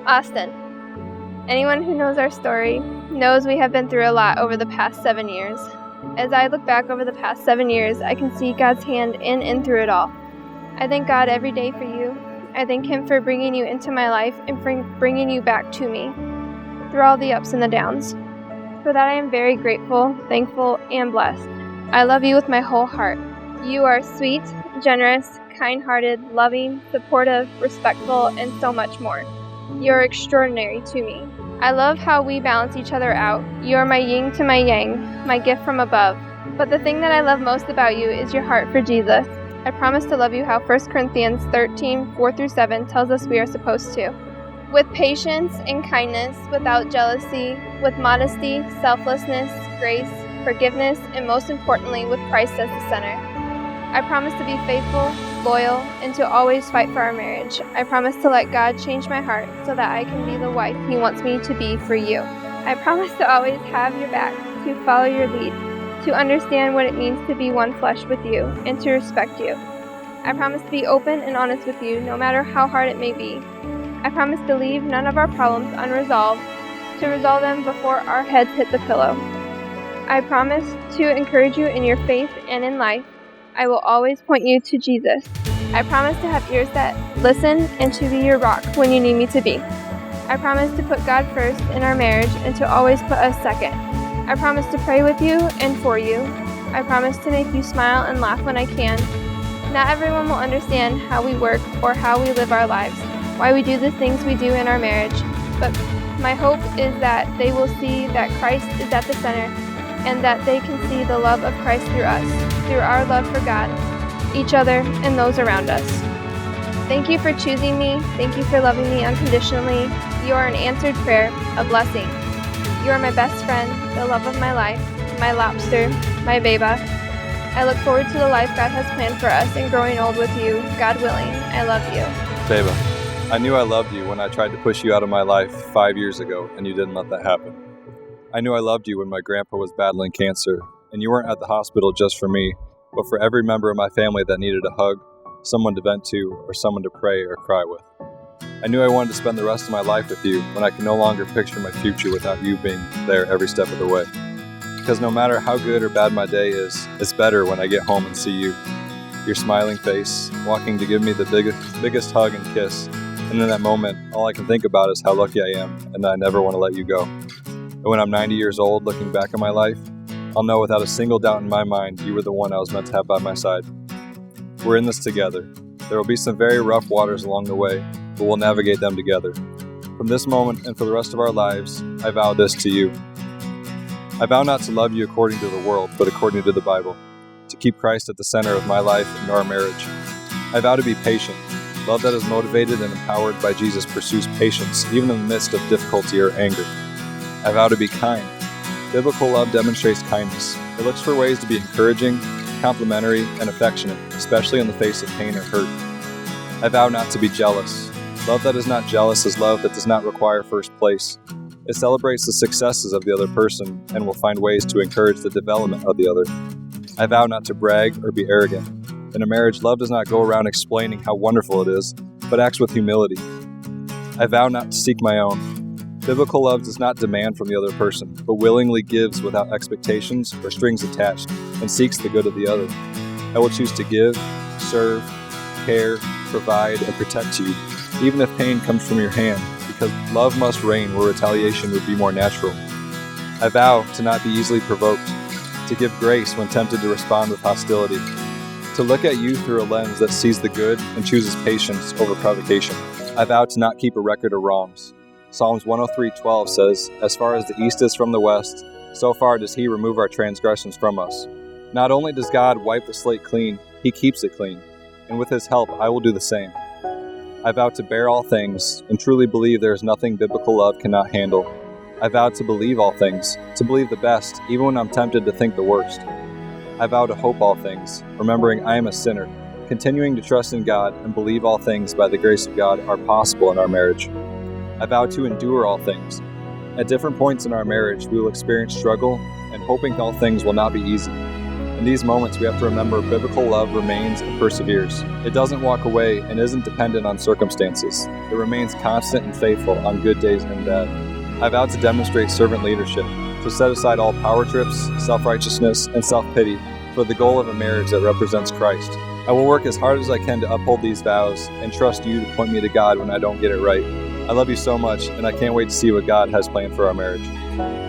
Austin. Anyone who knows our story knows we have been through a lot over the past 7 years. As I look back over the past 7 years, I can see God's hand in and through it all. I thank God every day for you. I thank Him for bringing you into my life and for bringing you back to me through all the ups and the downs. For that I am very grateful, thankful, and blessed. I love you with my whole heart. You are sweet, generous, kind-hearted, loving, supportive, respectful, and so much more. You are extraordinary to me. I love how we balance each other out. You are my yin to my yang, my gift from above. But the thing that I love most about you is your heart for Jesus. I promise to love you how 1 Corinthians 13:4-7 tells us we are supposed to. With patience and kindness, without jealousy, with modesty, selflessness, grace, forgiveness, and most importantly, with Christ as the center. I promise to be faithful, loyal, and to always fight for our marriage. I promise to let God change my heart so that I can be the wife He wants me to be for you. I promise to always have your back, to follow your lead, to understand what it means to be one flesh with you, and to respect you. I promise to be open and honest with you, no matter how hard it may be. I promise to leave none of our problems unresolved, to resolve them before our heads hit the pillow. I promise to encourage you in your faith and in life. I will always point you to Jesus. I promise to have ears that listen and to be your rock when you need me to be. I promise to put God first in our marriage and to always put us second. I promise to pray with you and for you. I promise to make you smile and laugh when I can. Not everyone will understand how we work or how we live our lives, why we do the things we do in our marriage, but my hope is that they will see that Christ is at the center and that they can see the love of Christ through us, through our love for God, each other, and those around us. Thank you for choosing me. Thank you for loving me unconditionally. You are an answered prayer, a blessing. You are my best friend, the love of my life, my lobster, my beba. I look forward to the life God has planned for us and growing old with you, God willing. I love you. Beba, I knew I loved you when I tried to push you out of my life 5 years ago, and you didn't let that happen. I knew I loved you when my grandpa was battling cancer, and you weren't at the hospital just for me, but for every member of my family that needed a hug, someone to vent to, or someone to pray or cry with. I knew I wanted to spend the rest of my life with you when I could no longer picture my future without you being there every step of the way. Because no matter how good or bad my day is, it's better when I get home and see you. Your smiling face, walking to give me the biggest hug and kiss, and in that moment, all I can think about is how lucky I am and that I never want to let you go. And when I'm 90 years old, looking back on my life, I'll know without a single doubt in my mind you were the one I was meant to have by my side. We're in this together. There will be some very rough waters along the way, but we'll navigate them together. From this moment and for the rest of our lives, I vow this to you. I vow not to love you according to the world, but according to the Bible, to keep Christ at the center of my life and our marriage. I vow to be patient. Love that is motivated and empowered by Jesus pursues patience, even in the midst of difficulty or anger. I vow to be kind. Biblical love demonstrates kindness. It looks for ways to be encouraging, complimentary, and affectionate, especially in the face of pain or hurt. I vow not to be jealous. Love that is not jealous is love that does not require first place. It celebrates the successes of the other person and will find ways to encourage the development of the other. I vow not to brag or be arrogant. In a marriage, love does not go around explaining how wonderful it is, but acts with humility. I vow not to seek my own. Biblical love does not demand from the other person, but willingly gives without expectations or strings attached, and seeks the good of the other. I will choose to give, serve, care, provide, and protect you, even if pain comes from your hand, because love must reign where retaliation would be more natural. I vow to not be easily provoked, to give grace when tempted to respond with hostility, to look at you through a lens that sees the good and chooses patience over provocation. I vow to not keep a record of wrongs. Psalms 103:12 says, "As far as the east is from the west, so far does He remove our transgressions from us." Not only does God wipe the slate clean, He keeps it clean, and with His help, I will do the same. I vow to bear all things and truly believe there is nothing biblical love cannot handle. I vow to believe all things, to believe the best, even when I'm tempted to think the worst. I vow to hope all things, remembering I am a sinner, continuing to trust in God and believe all things by the grace of God are possible in our marriage. I vow to endure all things. At different points in our marriage, we will experience struggle, and hoping all things will not be easy. In these moments, we have to remember biblical love remains and perseveres. It doesn't walk away and isn't dependent on circumstances. It remains constant and faithful on good days and bad. I vowed to demonstrate servant leadership, to set aside all power trips, self-righteousness, and self-pity for the goal of a marriage that represents Christ. I will work as hard as I can to uphold these vows and trust you to point me to God when I don't get it right. I love you so much, and I can't wait to see what God has planned for our marriage.